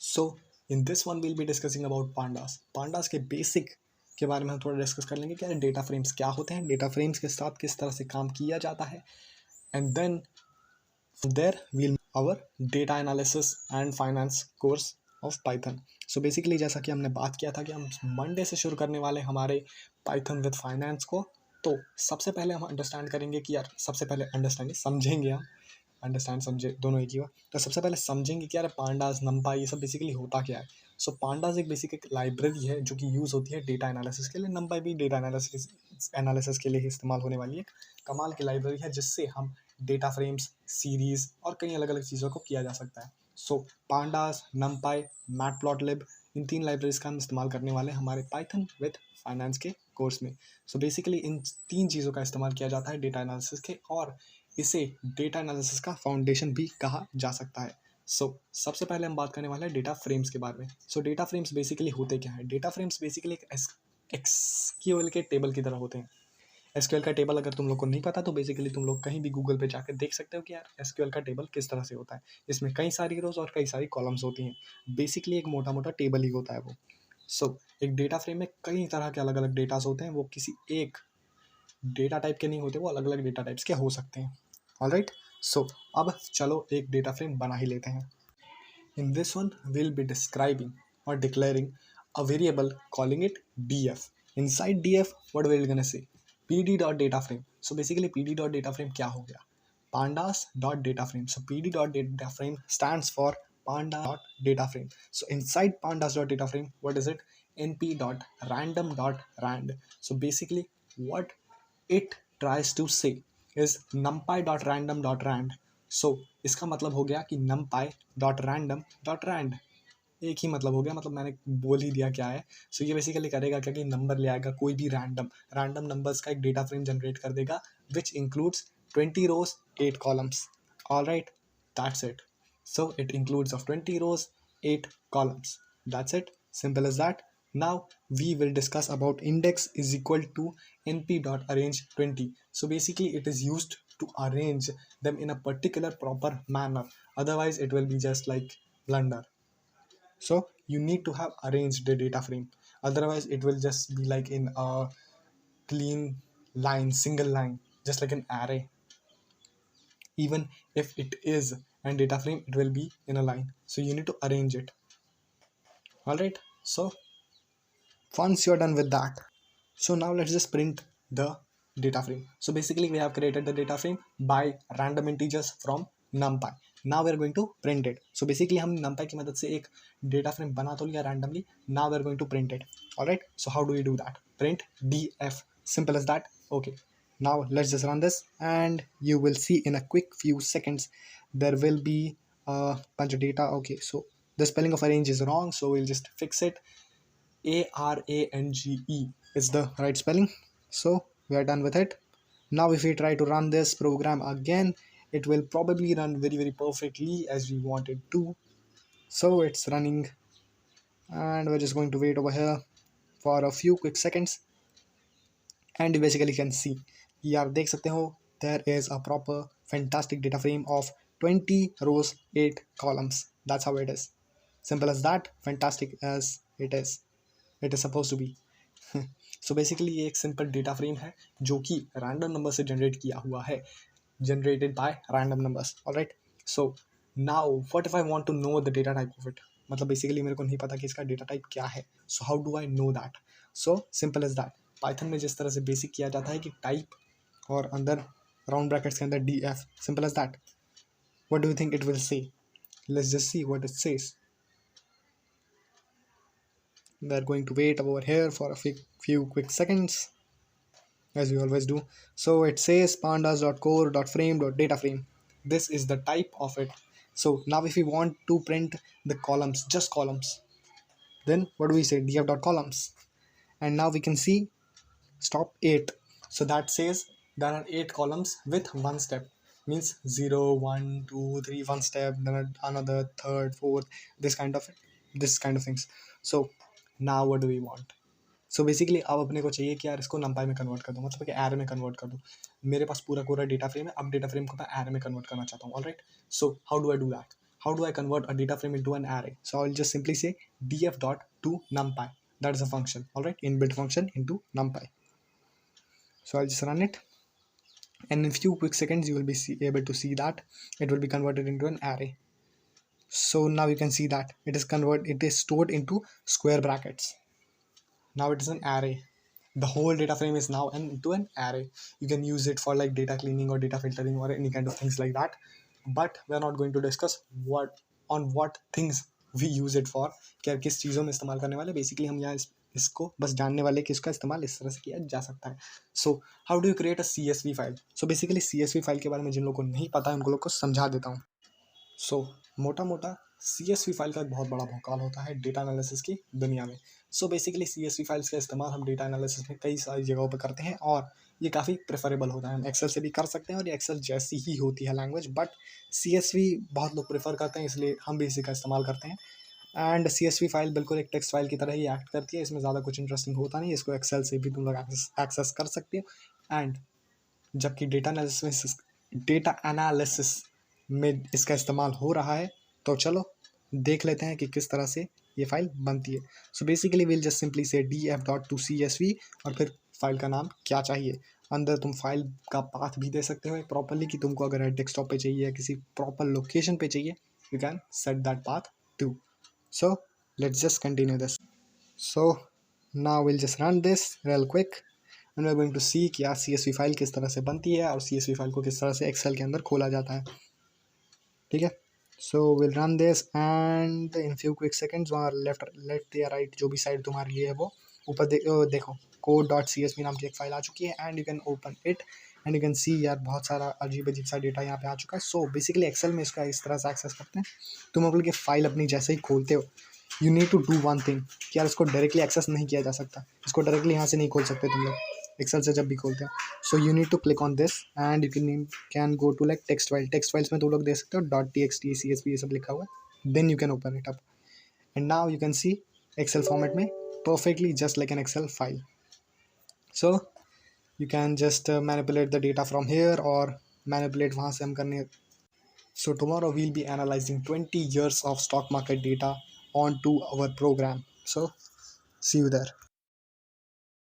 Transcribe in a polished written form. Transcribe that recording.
So in this one will be discussing about pandas. Pandas के basic के बारे में हम थोड़ा डिस्कस कर लेंगे। क्या डेटा फ्रेम्स क्या होते हैं, डेटा फ्रेम्स के साथ किस तरह से काम किया जाता है, and then there will our data analysis and finance course of Python. So basically जैसा कि हमने बात किया था कि हम मंडे से शुरू करने वाले हमारे पाइथन विद फाइनेंस को, तो सबसे पहले हम अंडरस्टैंड करेंगे कि यार सबसे पहले अंडरस्टैंड समझेंगे हम, अंडरस्टैंड समझे दोनों एक ही हुआ। तो सबसे पहले समझेंगे कि यार पांडास नंपाई ये सब बेसिकली होता क्या है। सो पांडास एक बेसिक एक लाइब्रेरी है जो कि यूज़ होती है डेटा एनालिसिस के लिए। नंपाई भी डेटा एनालिसिस के लिए ही इस्तेमाल होने वाली एक कमाल की लाइब्रेरी है जिससे हम डेटा फ्रेम्स, सीरीज और कई अलग अलग चीज़ों को किया जा सकता है। सो पांडास, नंपाई, मैटप्लॉटलिब, इन तीन लाइब्रेरीज का हम इस्तेमाल करने वाले हैं हमारे पाइथन विद फाइनेंस के कोर्स में। सो बेसिकली इन तीन चीज़ों का इस्तेमाल किया जाता है डेटा एनालिसिस के, और इसे डेटा एनालिसिस का फाउंडेशन भी कहा जा सकता है। सबसे पहले हम बात करने वाले हैं डेटा फ्रेम्स के बारे में। डेटा फ्रेम्स बेसिकली होते क्या है। डेटा फ्रेम्स बेसिकली एक एसक्यूएल के टेबल की तरह होते हैं। एसक्यूएल का टेबल अगर तुम लोग को नहीं पता तो बेसिकली तुम लोग कहीं भी गूगल पे जाकर देख सकते हो कि यार एसक्यूएल का टेबल किस तरह से होता है। इसमें कई सारी रोज और कई सारी कॉलम्स होती हैं। बेसिकली एक मोटा मोटा टेबल ही होता है वो। एक डेटा फ्रेम में कई तरह के अलग अलग डेटास होते हैं। वो किसी एक डेटा टाइप के नहीं होते, वो अलग अलग डेटा टाइप्स के हो सकते हैं। ऑलराइट, अब चलो एक डेटा फ्रेम बना ही लेते हैं। In this one will be describing और declaring a variable calling it df. Inside df what we're gonna say, pd.dataframe. So basically pd.dataframe क्या हो गया, pandas.dataframe. So pd.dataframe stands for panda.dataframe. So inside pandas.dataframe what is it, np.random.rand. So basically what it tries to say is numpy.random.rand. इसका मतलब हो गया कि numpy.random.rand, एक ही मतलब हो गया, मतलब मैंने बोल ही दिया क्या है। ये बेसिकली करेगा क्या कि नंबर ले आएगा, कोई भी रैंडम नंबर्स का एक डेटा फ्रेम जनरेट कर देगा which includes 20 rows 8 columns. Alright, that's it. It includes of 20 rows 8 columns. That's it, simple as that. Now we will discuss about index is equal to np.arrange20. So basically it is used to arrange them in a particular proper manner, otherwise it will be just like blunder. So you need to have arranged the data frame, otherwise it will just be like in a clean line, single line, just like an array. Even if it is an data frame, it will be in a line, so you need to arrange it. All right, so once you're done with that, so now let's just print the data frame. So basically we have created the data frame by random integers from numpy. Now we're going to print it. So basically हम numpy की मदद से एक data frame बना तो लिया randomly. Now we're going to print it. All right, so how do we do that? Print df, simple as that. Okay, now let's just run this and you will see in a quick few seconds there will be a bunch of data. Okay, so the spelling of arrange is wrong, so we'll just fix it. ARANGE is the right spelling. So we are done with it. Now if we try to run this program again, it will probably run very perfectly as we want it to. So it's running and we're just going to wait over here for a few quick seconds, and you basically can see, यार देख सकते हो, there is a proper fantastic data frame of 20 rows 8 columns. That's how it is, simple as that, fantastic as it is supposed to be. So basically ये एक simple data frame है जो कि random number से generate किया हुआ है, generated by random numbers. Alright, so now what if I want to know the data type of it. मतलब बेसिकली मेरे को नहीं पता कि इसका डेटा टाइप क्या है. So how do I know that? So simple as that, Python में जिस तरह से बेसिक किया जाता है कि टाइप और अंदर राउंड ब्रैकेट्स के अंदर D F, simple as that. What do you think it will say? Let's just see what it says. We're going to wait over here for a few quick seconds as we always do. So it says pandas.core.frame.dataframe. This is the type of it. So now if we want to print the columns, just columns, then what do we say? df.columns. And now we can see stop 8. So that says there are 8 columns with one step. Means 0, 1, 2, 3, one step, then another, third, fourth, this kind of things. So now what do we want? So basically अब अपने को चाहिए कि यार इसको नंपाई में convert कर दूँ, मतलब कि एरे में कन्वर्ट कर दूँ. मेरे पास पूरा डेटा फ्रेम है, अब डेटा फ्रेम को मैं एरे में कन्वर्ट करना चाहता हूँ. Alright, so how do I do that? how do I convert a data frame into an array? So I'll just simply say df dot to numpy. That is a function, all right, inbuilt function into numpy. So I'll just run it, and in few quick seconds you will be able to see that it will be converted into an array. So now you can see that it is stored into square brackets. Now it is an array. The whole data frame is now into an array. You can use it for like data cleaning or data filtering or any kind of things like that, but we're not going to discuss what things we use it for, क्या किस चीज़ों में इस्तेमाल करने वाले. Basically हम यहाँ इसको बस जानने वाले कि इसका इस्तेमाल इस तरह से किया जा सकता है. So how do you create a CSV file? So basically CSV file के बारे में जिन लोगों को नहीं पता है उनको लोग को समझा देता हूँ. सो मोटा मोटा CSV फाइल का एक बहुत बड़ा भौकाल होता है डेटा एनालिसिस की दुनिया में. सो बेसिकली CSV फाइल्स का इस्तेमाल हम डेटा एनालिसिस में कई सारी जगहों पर करते हैं और ये काफ़ी प्रेफरेबल होता है. हम एक्सेल से भी कर सकते हैं और ये एक्सेल जैसी ही होती है लैंग्वेज, बट CSV बहुत लोग प्रेफर करते हैं, इसलिए हम भी इसी का इस्तेमाल करते हैं. एंड CSV फाइल बिल्कुल एक टेक्स्ट फाइल की तरह ही एक्ट करती है. इसमें ज़्यादा कुछ इंटरेस्टिंग होता नहीं. इसको एक्सेल से भी तुम लोग एक्सेस कर सकते हो. एंड जबकि डेटा एनालिसिस में इसका इस्तेमाल हो रहा है, तो चलो देख लेते हैं कि किस तरह से ये फाइल बनती है. So basically will just simply से df.to.csv और फिर फाइल का नाम क्या चाहिए. अंदर तुम फाइल का पाथ भी दे सकते हो प्रॉपरली कि तुमको अगर डेस्कटॉप पे चाहिए या किसी प्रॉपर लोकेशन पे चाहिए, you can set that path too. So let's just continue this. So now will just run this real quick and we are going to see कि यार CSV फाइल किस तरह से बनती है और CSV फाइल को किस तरह से एक्सेल के अंदर खोला जाता है. ठीक है. So will run this and in few quick seconds वहाँ लेफ्ट या राइट जो भी साइड तुम्हारी है वो ऊपर देखो code.csv नाम की एक फाइल आ चुकी है and you can open it and you can सी यार बहुत सारा अजीब अजीब सा डेटा यहाँ पे आ चुका है. सो बेसिकली एक्सेल में इसका इस तरह से एक्सेस करते हैं. तुम अगर ये फाइल अपनी जैसे ही खोलते हो, you need to do one thing कि यार इसको डायरेक्टली एक्सेस नहीं किया जा सकता. इसको डायरेक्टली यहाँ से नहीं खोल सकते तुम लोग एक्सेल से जब भी खोलते हैं. So you need to click on this and you can go to like text files में तुम लोग देख सकते हो .txt CSV ये सब लिखा हुआ है. Then you can open it up and now you can see Excel format में perfectly just like an Excel file. So you can just manipulate the data from here or manipulate वहाँ से हम करने. So tomorrow we'll be analyzing 20 years of stock market data onto our program. So see you there.